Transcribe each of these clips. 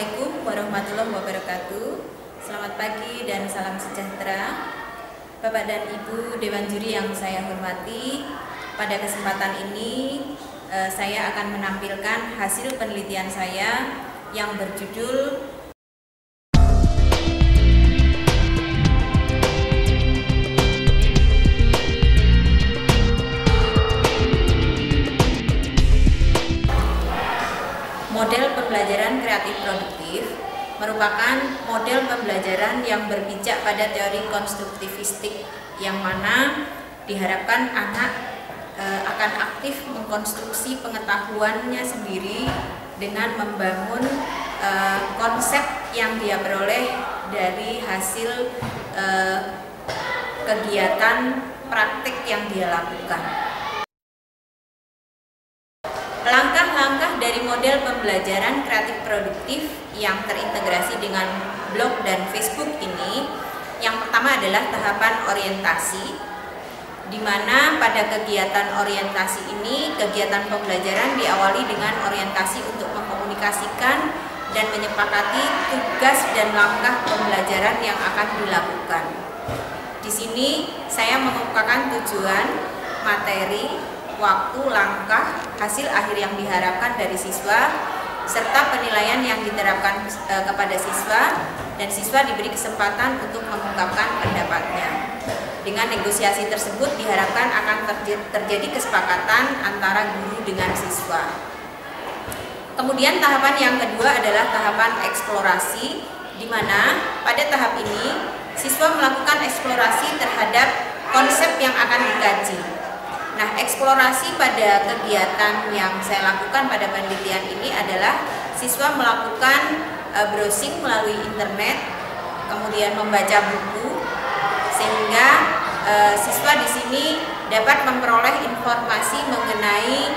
Assalamualaikum warahmatullahi wabarakatuh. Selamat pagi dan salam sejahtera Bapak dan Ibu Dewan Juri yang saya hormati. Pada kesempatan ini saya akan menampilkan hasil penelitian saya yang berjudul Model pembelajaran kreatif produktif merupakan model pembelajaran yang berpijak pada teori konstruktivistik, yang mana diharapkan anak akan aktif mengkonstruksi pengetahuannya sendiri dengan membangun konsep yang dia peroleh dari hasil kegiatan praktik yang dia lakukan. Langkah-langkah dari model pembelajaran kreatif produktif yang terintegrasi dengan blog dan Facebook ini, yang pertama adalah tahapan orientasi, di mana pada kegiatan orientasi ini, kegiatan pembelajaran diawali dengan orientasi untuk mengkomunikasikan dan menyepakati tugas dan langkah pembelajaran yang akan dilakukan. Di sini saya mengemukakan tujuan, materi, waktu, langkah, hasil akhir yang diharapkan dari siswa, serta penilaian yang diterapkan kepada siswa, dan siswa diberi kesempatan untuk mengungkapkan pendapatnya. Dengan negosiasi tersebut diharapkan akan terjadi kesepakatan antara guru dengan siswa. Kemudian tahapan yang kedua adalah tahapan eksplorasi, di mana pada tahap ini siswa melakukan eksplorasi terhadap konsep yang akan dikaji. Nah, eksplorasi pada kegiatan yang saya lakukan pada penelitian ini adalah siswa melakukan browsing melalui internet, kemudian membaca buku, sehingga siswa di sini dapat memperoleh informasi mengenai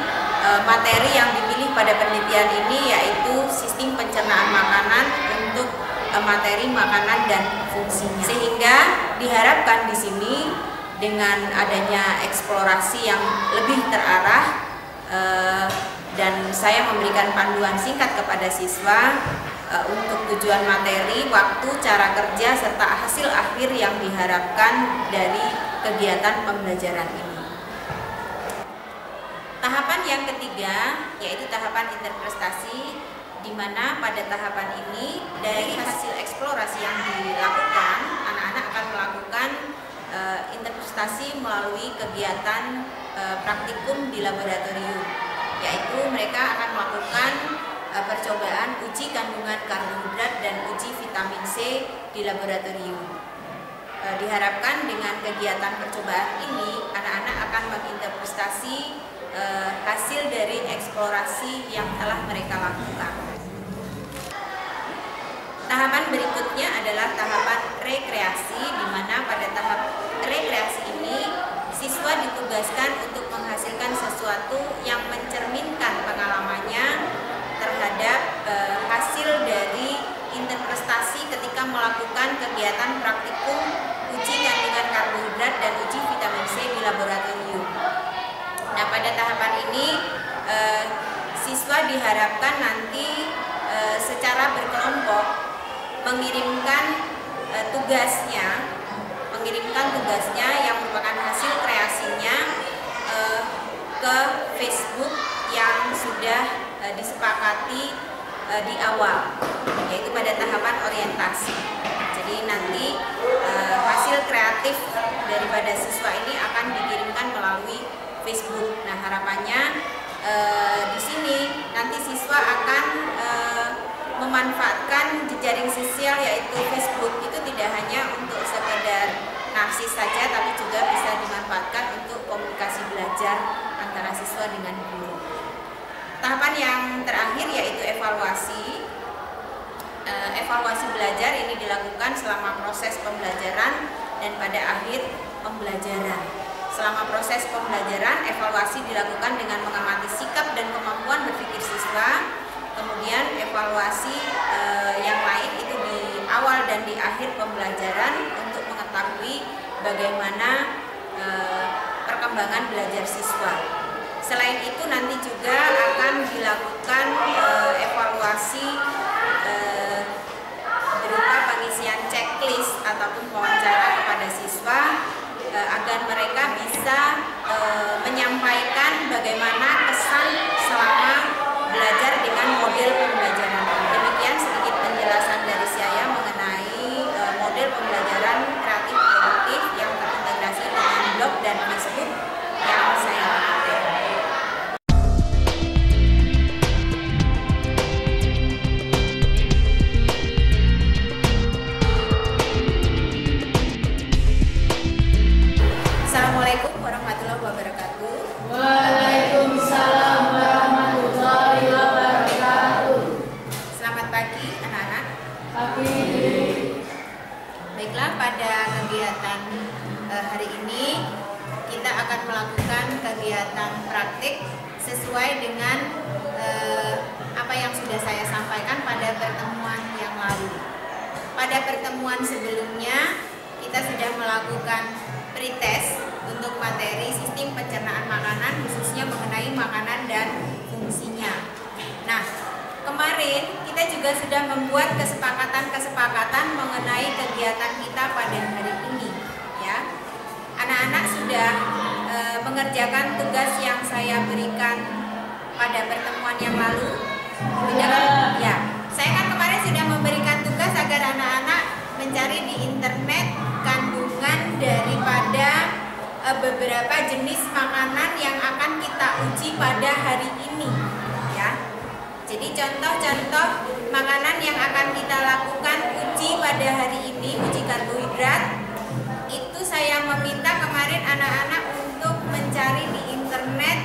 materi yang dipilih pada penelitian ini, yaitu sistem pencernaan makanan untuk materi makanan dan fungsinya. Sehingga diharapkan di sini dengan adanya eksplorasi yang lebih terarah dan saya memberikan panduan singkat kepada siswa untuk tujuan materi, waktu, cara kerja, serta hasil akhir yang diharapkan dari kegiatan pembelajaran ini. Tahapan yang ketiga yaitu tahapan interpretasi, di mana pada tahapan ini dari hasil eksplorasi yang dilakukan, anak-anak akan melakukan interpretasi melalui kegiatan praktikum di laboratorium, yaitu mereka akan melakukan percobaan uji kandungan karbohidrat dan uji vitamin C di laboratorium. Diharapkan dengan kegiatan percobaan ini anak-anak akan menginterpretasi hasil dari eksplorasi yang telah mereka lakukan. Tahapan berikutnya adalah tahapan rekreasi, di mana pada tahap rekreasi ini siswa ditugaskan untuk menghasilkan sesuatu yang mencerminkan pengalamannya terhadap hasil dari interpretasi ketika melakukan kegiatan praktikum uji kandungan karbohidrat dan uji vitamin C di laboratorium. Nah, pada tahapan ini siswa diharapkan nanti secara berkelompok mengirimkan tugasnya yang merupakan hasil kreasinya ke Facebook yang sudah disepakati di awal, yaitu pada tahapan orientasi. Jadi nanti hasil kreatif daripada siswa ini akan dikirimkan melalui Facebook. Nah, harapannya di sini nanti siswa akan memanfaatkan jejaring sosial yaitu Facebook itu tidak hanya untuk sekedar narsis saja, tapi juga bisa dimanfaatkan untuk komunikasi belajar antara siswa dengan guru. Tahapan yang terakhir yaitu evaluasi. Evaluasi belajar ini dilakukan selama proses pembelajaran dan pada akhir pembelajaran. Selama proses pembelajaran, evaluasi dilakukan dengan mengamati sikap dan kemampuan berpikir siswa. Kemudian evaluasi yang lain itu di awal dan di akhir pembelajaran untuk mengetahui bagaimana perkembangan belajar siswa. Selain itu nanti juga akan dilakukan evaluasi kegiatan hari ini kita akan melakukan kegiatan praktik sesuai dengan apa yang sudah saya sampaikan pada pertemuan yang lalu. Pada pertemuan sebelumnya kita sudah melakukan pretest untuk materi sistem pencernaan makanan, khususnya mengenai makanan dan fungsinya. Nah, kemarin kita juga sudah membuat kesepakatan-kesepakatan mengenai kegiatan kita pada hari ini, ya. Anak-anak sudah mengerjakan tugas yang saya berikan pada pertemuan yang lalu. Ya, saya kan kemarin sudah memberikan tugas agar anak-anak mencari di internet kandungan daripada beberapa jenis makanan yang akan kita uji pada hari ini, ya. Jadi contoh-contoh makanan yang akan kita lakukan uji pada hari ini, uji karbohidrat, itu saya meminta kemarin anak-anak untuk mencari di internet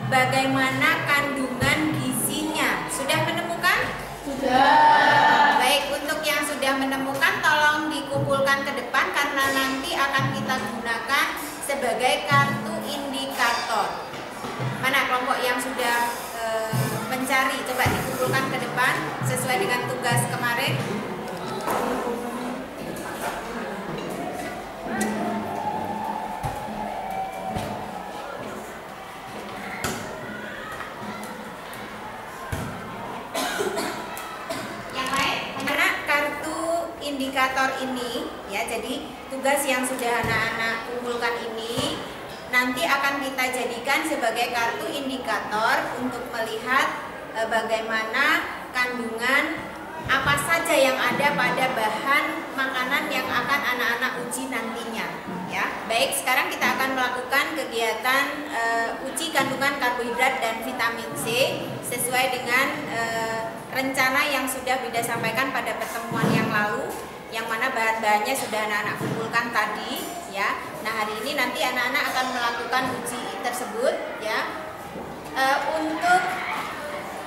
bagaimana kandungan gizinya. Sudah menemukan? Sudah. Baik, untuk yang sudah menemukan tolong dikumpulkan ke depan karena nanti akan kita gunakan sebagai kartu indikator. Mana kelompok yang sudah mencari, coba dikumpulkan ke depan sesuai dengan tugas kemarin. Yang lain, mana kartu indikator ini, ya. Jadi tugas yang sudah anak-anak kumpulkan ini nanti akan kita jadikan sebagai kartu indikator untuk melihat bagaimana kandungan apa saja yang ada pada bahan makanan yang akan anak-anak uji nantinya, ya. Baik, sekarang kita akan melakukan kegiatan uji kandungan karbohidrat dan vitamin C sesuai dengan rencana yang sudah Bida sampaikan pada pertemuan yang lalu, yang mana bahan-bahannya sudah anak-anak kumpulkan tadi, ya. Nah, hari ini nanti anak-anak akan melakukan uji tersebut, ya. Untuk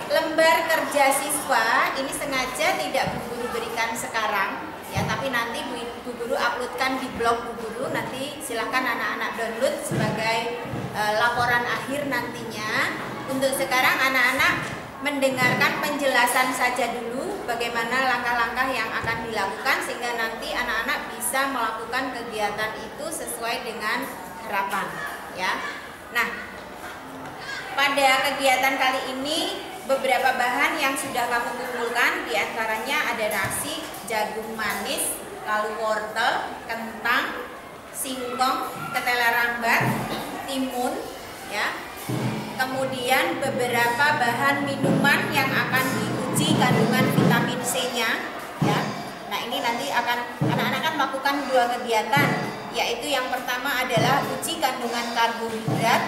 lembar kerja siswa ini sengaja tidak Bu Guru berikan sekarang, ya, tapi nanti Bu Guru uploadkan di blog Bu Guru. Nanti silahkan anak-anak download sebagai laporan akhir nantinya. Untuk sekarang anak-anak mendengarkan penjelasan saja dulu bagaimana langkah-langkah yang akan dilakukan sehingga nanti anak-anak bisa melakukan kegiatan itu sesuai dengan harapan, ya. Nah, pada kegiatan kali ini beberapa bahan yang sudah kamu kumpulkan, diantaranya ada nasi, jagung manis, lalu wortel, kentang, singkong, ketela rambat, timun, ya. Kemudian beberapa bahan minuman yang akan diuji kandungan vitamin C-nya, ya. Nah, ini nanti akan anak-anak kan melakukan dua kegiatan, yaitu yang pertama adalah uji kandungan karbohidrat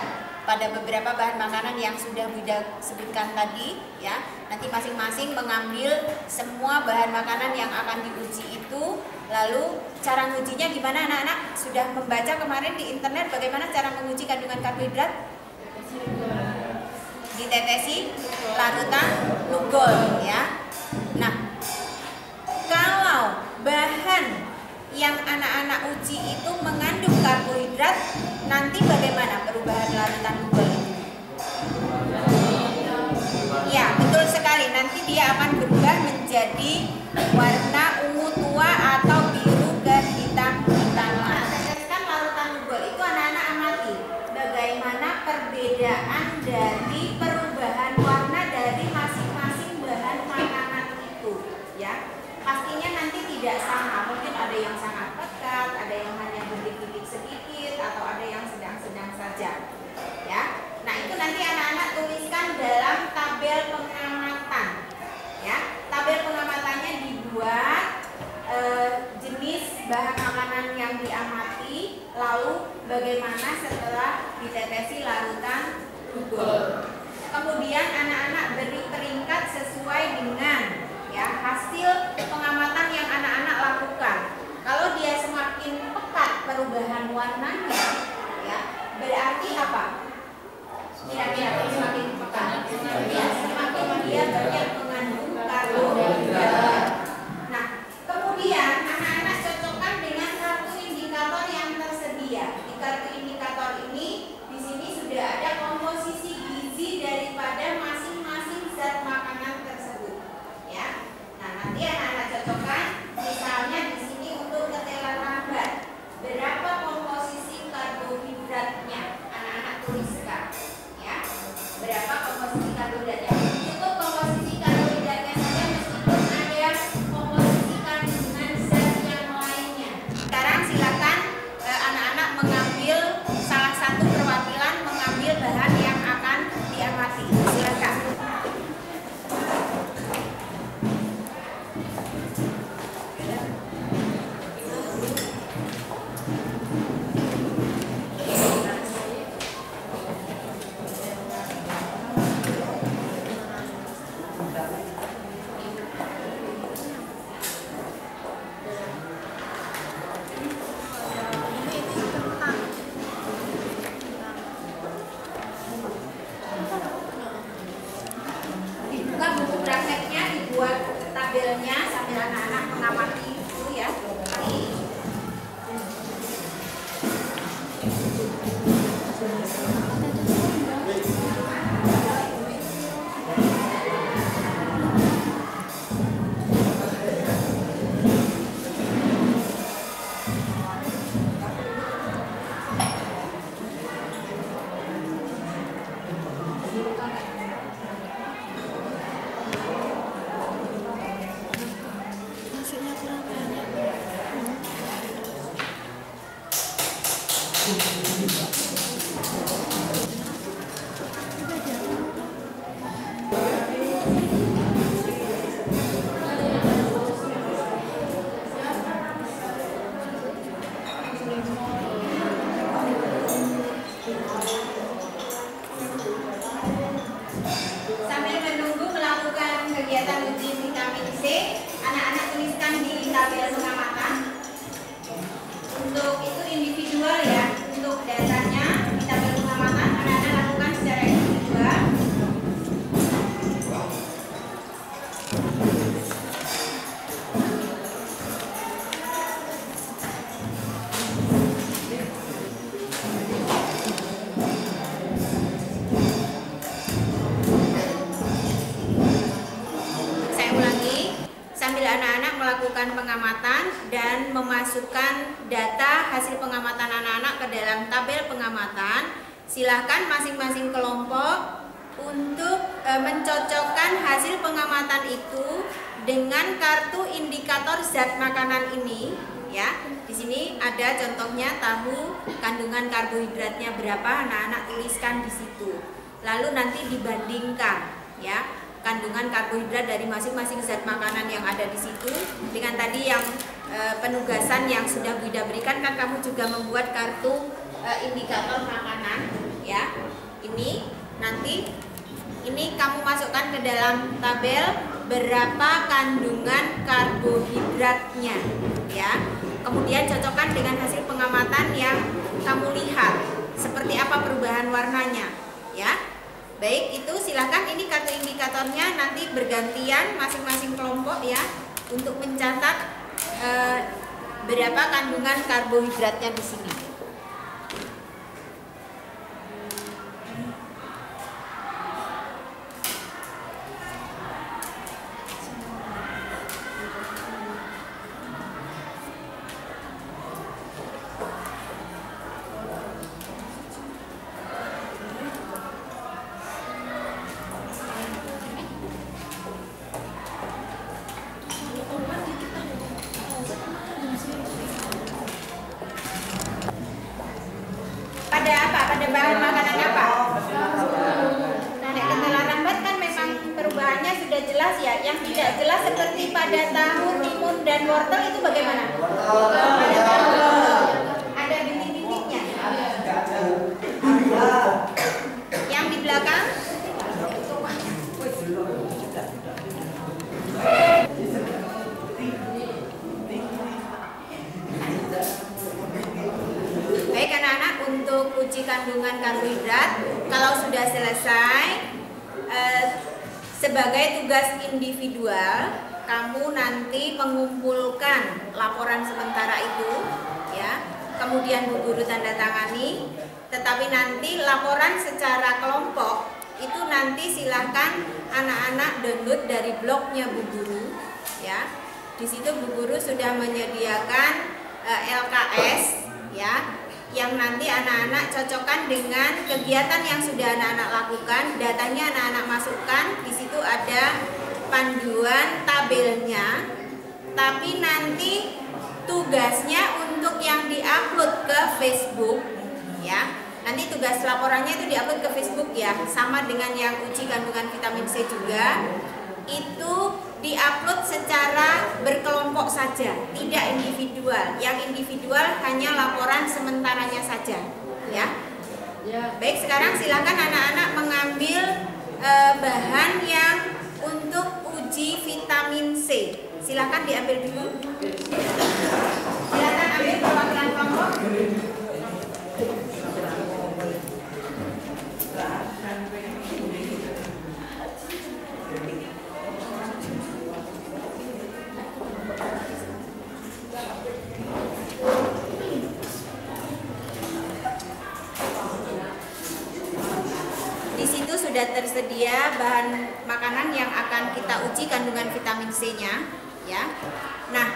pada beberapa bahan makanan yang sudah Bida sebutkan tadi, ya. Nanti masing-masing mengambil semua bahan makanan yang akan diuji itu. Lalu cara mengujinya gimana anak-anak? Sudah membaca kemarin di internet bagaimana cara menguji kandungan karbohidrat? Ditetesi larutan lugol, ya. Nah, kalau bahan yang anak-anak uji itu mengandung karbohidrat, nanti bagaimana perubahan larutan lugol itu? Ya, betul sekali. Nanti dia akan berubah menjadi warna ungu tua atau biru kehitaman. Teteskan larutan lugol itu anak-anak amati bagaimana perbedaan dari perubahan warna dari masing-masing bahan makanan itu, ya. Pastinya nanti tidak sama, mungkin ada yang sangat pekat, ada yang hanya berkedip-kedip sedikit, atau ada yang sedang-sedang saja, ya. Nah, itu nanti anak-anak tuliskan dalam tabel pengamatan, ya. Tabel pengamatannya dibuat jenis bahan makanan yang diamati, lalu bagaimana setelah ditetesi larutan lugol. Kemudian anak-anak beri peringkat sesuai dengan, ya, hasil pengamatan yang anak-anak lakukan. Kalau dia semakin pekat perubahan warnanya, ya, berarti apa? Kira-kira semakin pekat, ya, semakin dia banyak mengandung karbohidrat. Nah, kemudian anak-anak cocokkan dengan kartu indikator tabelnya sambil anak-anak mengamati dulu ya. Sambil menunggu melakukan kegiatan uji vitamin C, anak-anak tuliskan di tabel pengamatan. Untuk itu individual ya, untuk datanya di tabel pengamatan anak-anak lakukan secara individual. Sambil anak-anak melakukan pengamatan dan memasukkan data hasil pengamatan anak-anak ke dalam tabel pengamatan, silakan masing-masing kelompok untuk mencocokkan hasil pengamatan itu dengan kartu indikator zat makanan ini ya. Di sini ada contohnya tahu, kandungan karbohidratnya berapa, anak-anak tuliskan di situ. Lalu nanti dibandingkan ya, kandungan karbohidrat dari masing-masing zat makanan yang ada di situ dengan tadi yang penugasan yang sudah Bu Ida berikan, kan kamu juga membuat kartu indikator makanan ya. Ini nanti ini kamu masukkan ke dalam tabel berapa kandungan karbohidratnya ya. Kemudian cocokkan dengan hasil pengamatan yang kamu lihat seperti apa perubahan warnanya ya. Baik, itu silakan ini kartu indikatornya nanti bergantian masing-masing kelompok ya untuk mencatat berapa kandungan karbohidratnya di sini. Pada bahan makanan apa? Nah, kentelan lambat kan memang perubahannya sudah jelas ya. Yang tidak jelas seperti pada tahu, timun, dan wortel itu bagaimana? Pada tahu ada bintik-bintiknya. Yang di belakang? Baik anak-anak, untuk uji kandungan karbohidrat kalau sudah selesai sebagai tugas individual kamu nanti mengumpulkan laporan sementara itu ya, kemudian Bu Guru tanda tangani, tetapi nanti laporan secara kelompok itu nanti silahkan anak-anak download dari blognya Bu Guru ya. Di situ Bu Guru sudah menyediakan LKS ya, yang nanti anak-anak cocokkan dengan kegiatan yang sudah anak-anak lakukan, datanya anak-anak masukkan, di situ ada panduan tabelnya, tapi nanti tugasnya untuk yang diupload ke Facebook ya. Nanti tugas laporannya itu diupload ke Facebook ya, sama dengan yang uji kandungan vitamin C juga. Itu diupload secara berkelompok saja, tidak individual. Yang individual hanya laporan sementaranya saja, ya. Baik, sekarang silakan anak-anak mengambil bahan yang untuk uji vitamin C. Silakan diambil dulu. Silakan ambil perwakilan kelompok. kita uji kandungan vitamin C-nya, ya. Nah,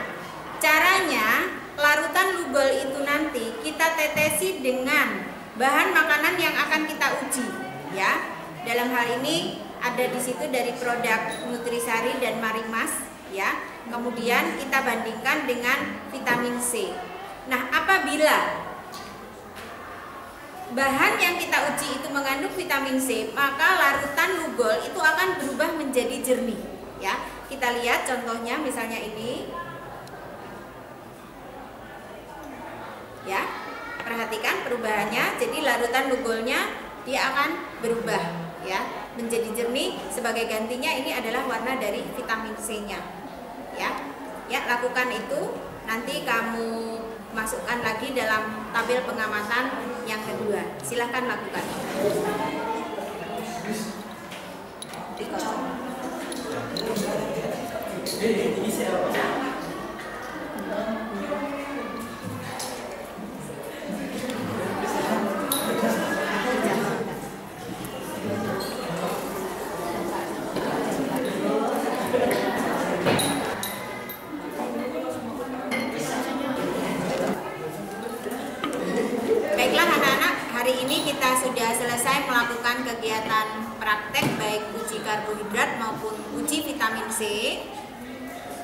caranya larutan lugol itu nanti kita tetesi dengan bahan makanan yang akan kita uji, ya. Dalam hal ini ada di situ dari produk Nutrisari dan Marimas, ya. Kemudian kita bandingkan dengan vitamin C. Nah, apabila bahan yang kita uji itu mengandung vitamin C, maka larutan lugol itu akan berubah menjadi jernih, ya. Kita lihat contohnya, misalnya ini, ya. Perhatikan perubahannya. Jadi larutan lugolnya dia akan berubah, ya, menjadi jernih. Sebagai gantinya ini adalah warna dari vitamin C-nya, ya. Ya, lakukan itu. Nanti kamu masukkan lagi dalam tabel pengamatan yang kedua. Silahkan lakukan. Baiklah anak-anak, hari ini kita sudah selesai melakukan kegiatan praktek baik uji karbohidrat maupun uji vitamin C.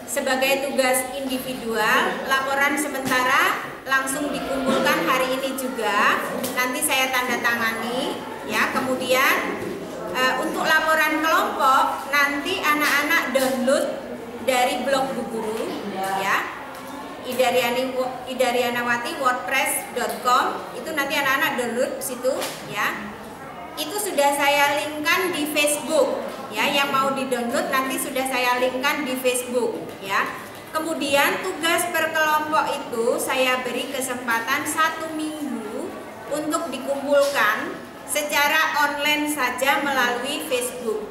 Sebagai tugas individual, laporan sementara langsung dikumpulkan hari ini juga. Nanti saya tanda tangani, ya. Kemudian untuk laporan kelompok nanti anak-anak download dari blog Bu Guru, ya. idarianawati.wordpress.com. Itu nanti anak-anak download situ, ya. Itu sudah saya linkkan di Facebook, ya. Yang mau di-download nanti sudah saya linkkan di Facebook, ya. Kemudian tugas per kelompok itu saya beri kesempatan 1 minggu untuk dikumpulkan secara online saja melalui Facebook.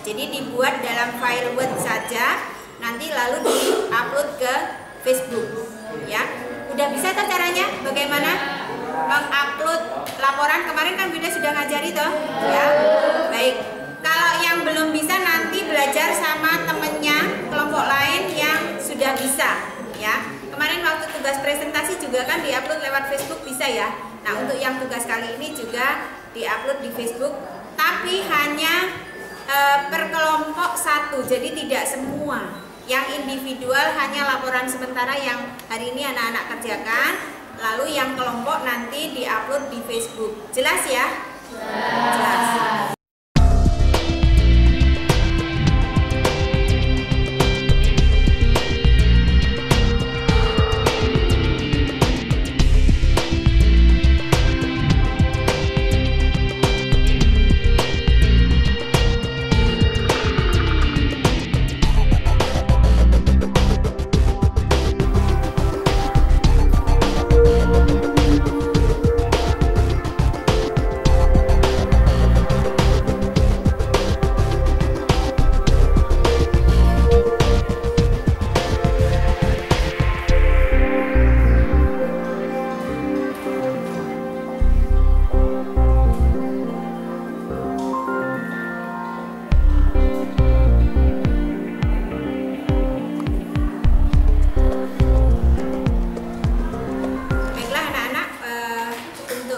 Jadi dibuat dalam file Word saja, nanti lalu di-upload ke Facebook, ya. Udah bisa tuh caranya? Bagaimana mengupload laporan? Kemarin kan Bunda sudah ngajari toh, ya. Baik. Kalau yang belum bisa nanti belajar sama temennya kelompok lain yang sudah bisa, ya. Kemarin waktu tugas presentasi juga kan diupload lewat Facebook, bisa ya. Nah, untuk yang tugas kali ini juga diupload di Facebook, tapi hanya per kelompok 1, jadi tidak semua. Yang individual hanya laporan sementara yang hari ini anak-anak kerjakan, lalu yang kelompok nanti diupload di Facebook. Jelas ya? Jelas.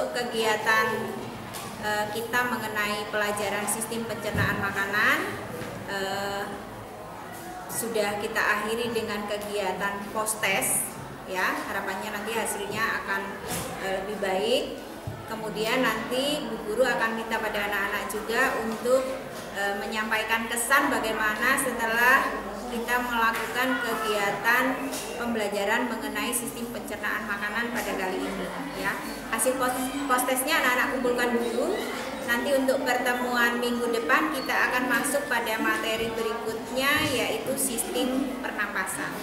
Kegiatan kita mengenai pelajaran sistem pencernaan makanan sudah kita akhiri dengan kegiatan post test, ya. Harapannya nanti hasilnya akan lebih baik. Kemudian nanti Bu Guru akan minta pada anak-anak juga untuk menyampaikan kesan bagaimana setelah kita melakukan kegiatan pembelajaran mengenai sistem pencernaan makanan pada kali ini, ya. Hasil post testnya anak-anak kumpulkan dulu. Nanti untuk pertemuan minggu depan kita akan masuk pada materi berikutnya, yaitu sistem pernapasan.